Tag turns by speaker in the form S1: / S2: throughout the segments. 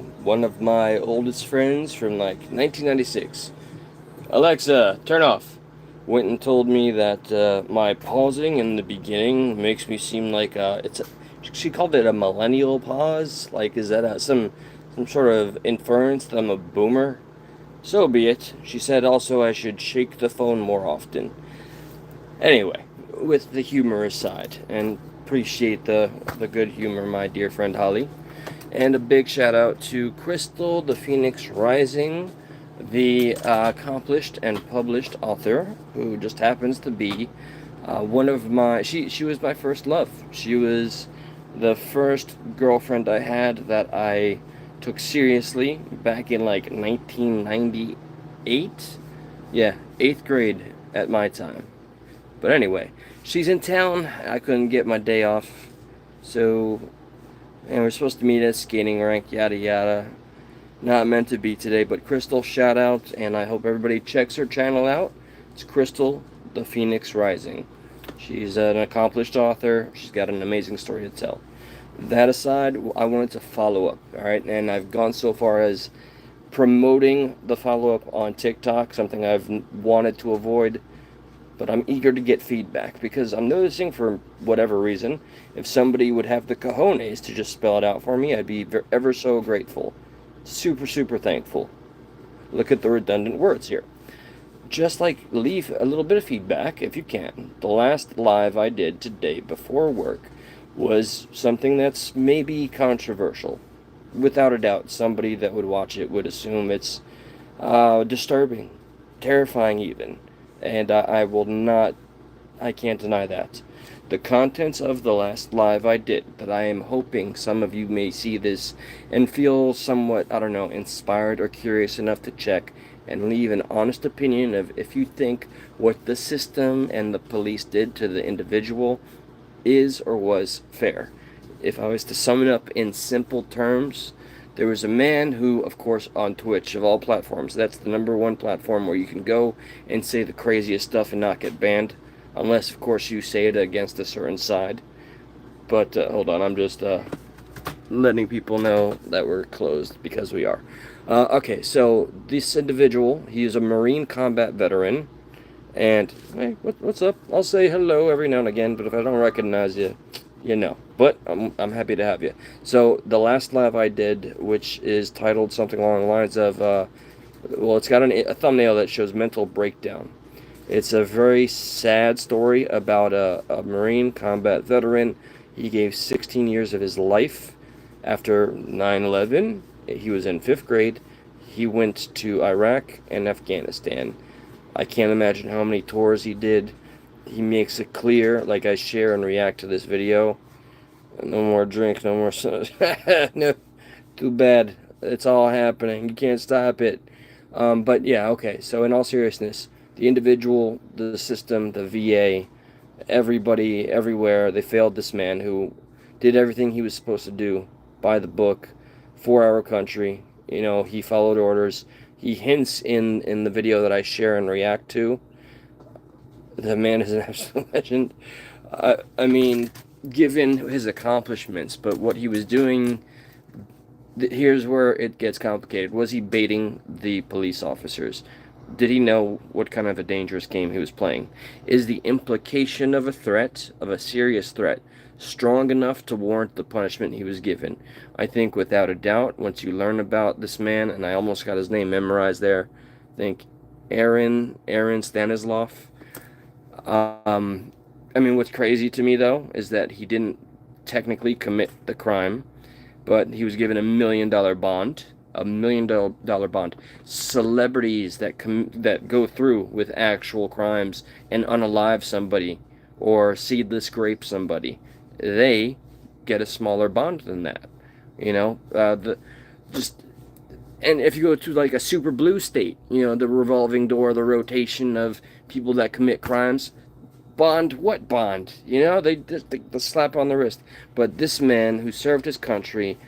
S1: one of my oldest friends from like 1996. Alexa, turn off. Went and told me that my pausing in the beginning makes me seem like she called it a millennial pause. Like, is that some sort of inference that I'm a boomer? So be it. She said also I should shake the phone more often. Anyway, with the humor aside, and appreciate the good humor, my dear friend Holly. And a big shout out to Crystal, the Phoenix Rising, the accomplished and published author, who just happens to be one of my. She was my first love. She was the first girlfriend I had that I took seriously back in like 1998. Yeah, 8th grade at my time. But anyway, she's in town. I couldn't get my day off, so and we're supposed to meet at a skating rink, yada yada. Not meant to be today, but Crystal, shout out, and I hope everybody checks her channel out. It's Crystal, the Phoenix Rising. She's an accomplished author. She's got an amazing story to tell. That aside, I wanted to follow up, alright? And I've gone so far as promoting the follow up on TikTok, something I've wanted to avoid, but I'm eager to get feedback because I'm noticing for whatever reason, if somebody would have the cojones to just spell it out for me, I'd be ever so grateful. Super, super thankful. Look at the redundant words here. Just like leave a little bit of feedback if you can. The last live I did today before work was something that's maybe controversial. Without a doubt, somebody that would watch it would assume it's disturbing, terrifying even. And I will not, I can't deny that. The contents of the last live I did, that I am hoping some of you may see this and feel somewhat, I don't know, inspired or curious enough to check and leave an honest opinion of if you think what the system and the police did to the individual is or was fair. If I was to sum it up in simple terms, there was a man who, of course, on Twitch, of all platforms, that's the number one platform where you can go and say the craziest stuff and not get banned. Unless, of course, you say it against a certain side. But, hold on, I'm just letting people know that we're closed because we are. Okay, so this individual, he is a Marine combat veteran. And, hey, what's up? I'll say hello every now and again, but if I don't recognize you, you know. But I'm happy to have you. So the last live I did, which is titled something along the lines of, well, it's got a thumbnail that shows mental breakdown. It's a very sad story about a Marine combat veteran. He gave 16 years of his life after 9/11. He was in 5th grade. He went to Iraq and Afghanistan. I can't imagine how many tours he did. He makes it clear, like I share and react to this video. No more drink, no more. No, too bad. It's all happening. You can't stop it. But yeah, okay. So in all seriousness, the individual, the system, the VA, everybody, everywhere, they failed this man who did everything he was supposed to do by the book for our country. You know, he followed orders. He hints in the video that I share and react to. The man is an absolute legend. I mean, given his accomplishments, but what he was doing, here's where it gets complicated. Was he baiting the police officers? Did he know what kind of a dangerous game he was playing? Is the implication of a threat, of a serious threat, strong enough to warrant the punishment he was given? I think without a doubt, once you learn about this man, and I almost got his name memorized there, I think Aaron Stanislav. I mean, what's crazy to me though is that he didn't technically commit the crime, but he was given $1 million bond. $1 million bond. Celebrities that go through with actual crimes and unalive somebody or seedless grape somebody, they get a smaller bond than that. You know, the just and if you go to like a super blue state, you know, the revolving door, the rotation of people that commit crimes, bond, what bond? You know, the slap on the wrist. But this man who served his country,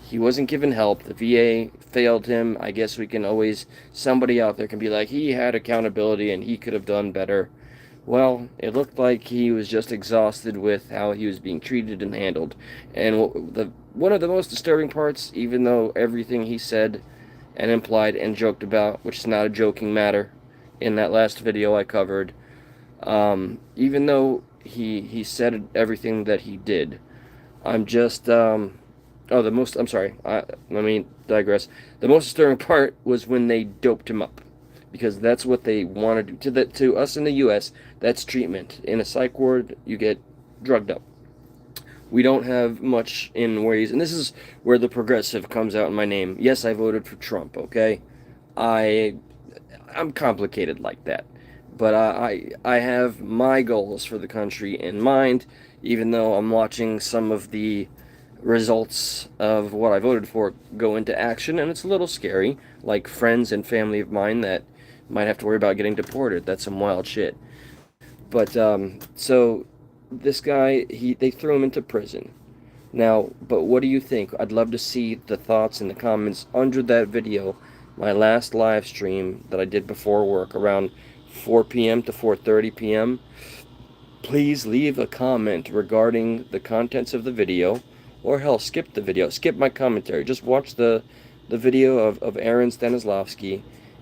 S1: he wasn't given help. The VA failed him. I guess we can always, somebody out there can be like, he had accountability and he could have done better. Well, it looked like he was just exhausted with how he was being treated and handled. And one of the most disturbing parts, even though everything he said and implied and joked about, which is not a joking matter, in that last video I covered, even though he said everything that he did, I'm just I'm sorry. Let me digress. The most disturbing part was when they doped him up, because that's what they want to do to us in the U.S. That's treatment. In a psych ward, you get drugged up. We don't have much in ways, and this is where the progressive comes out in my name. Yes, I voted for Trump. Okay, I I'm complicated like that, but I have my goals for the country in mind. Even though I'm watching some of the results of what I voted for go into action, and it's a little scary. Like friends and family of mine that might have to worry about getting deported. That's some wild shit. But so this guy, they threw him into prison. Now, but what do you think? I'd love to see the thoughts in the comments under that video, my last live stream that I did before work around 4 p.m. to 4:30 p.m. Please leave a comment regarding the contents of the video, or hell, skip the video, skip my commentary. Just watch the video of Aaron Stanislavski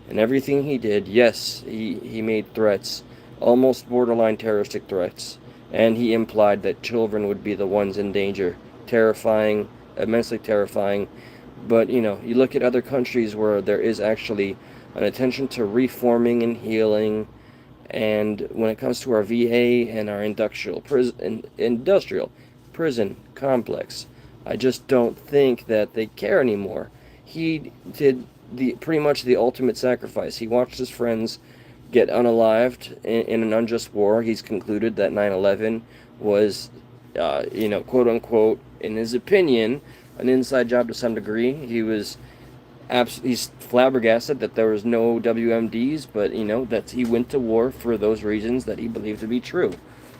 S1: and everything he did. Yes, he made threats, almost borderline terroristic threats, and he implied that children would be the ones in danger. Terrifying, immensely terrifying. But, you know, you look at other countries where there is actually an attention to reforming and healing, and when it comes to our VA and our industrial prison complex, I just don't think that they care anymore. He did pretty much the ultimate sacrifice. He watched his friends get unalived in an unjust war. He's concluded that 9/11 was, quote unquote, in his opinion, an inside job to some degree. He's flabbergasted that there was no WMDs, but that he went to war for those reasons that he believed to be true,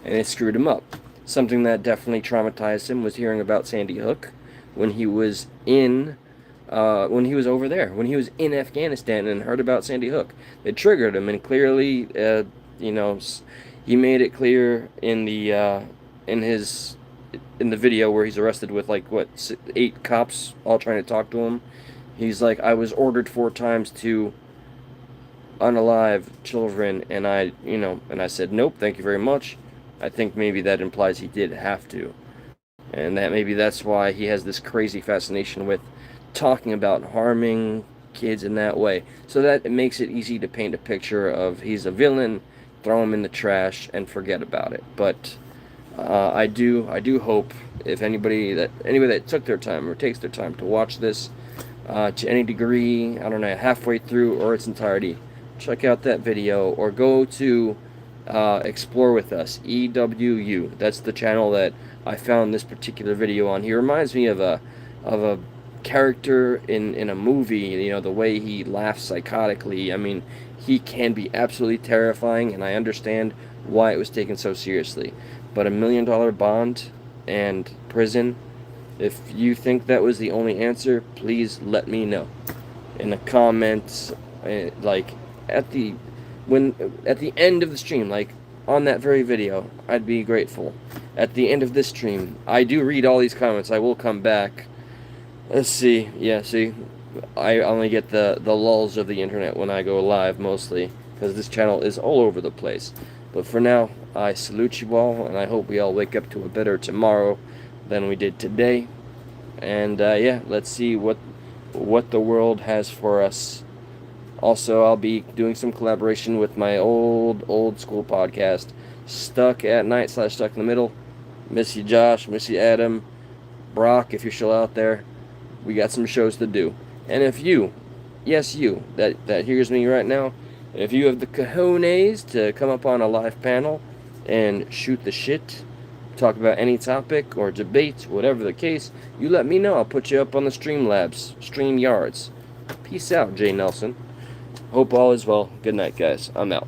S1: and it screwed him up. Something that definitely traumatized him was hearing about Sandy Hook when he was over there, when he was in Afghanistan and heard about Sandy Hook. It triggered him, and clearly, he made it clear in the video where he's arrested with 8 cops all trying to talk to him. He's like, I was ordered 4 times to unalive children, and I said nope, thank you very much. I think maybe that implies he did have to, and that maybe that's why he has this crazy fascination with talking about harming kids in that way. So that it makes it easy to paint a picture of he's a villain, throw him in the trash, and forget about it. But I do hope if anybody that took their time or takes their time to watch this to any degree, I don't know, halfway through or its entirety, check out that video or go to Explore With Us, EWU. That's the channel that I found this particular video on. He reminds me of a character in a movie, the way he laughs psychotically. I mean, he can be absolutely terrifying, and I understand why it was taken so seriously. But $1 million bond and prison, if you think that was the only answer, please let me know in the comments, at the end of the stream, on that very video. I'd be grateful. At the end of this stream, I do read all these comments. I will come back. Let's see. Yeah, see, I only get the lulls of the internet when I go live, mostly, because this channel is all over the place. But for now, I salute you all, and I hope we all wake up to a better tomorrow than we did today. And let's see what the world has for us. Also, I'll be doing some collaboration with my old school podcast, Stuck at Night / Stuck in the Middle. Miss you, Josh. Miss you, Adam. Brock, if you're still out there. We got some shows to do. And if you, yes you, that hears me right now, if you have the cojones to come up on a live panel and shoot the shit, talk about any topic or debate, whatever the case, you let me know. I'll put you up on the StreamYards. Peace out, Jay Nelson. Hope all is well. Good night, guys. I'm out.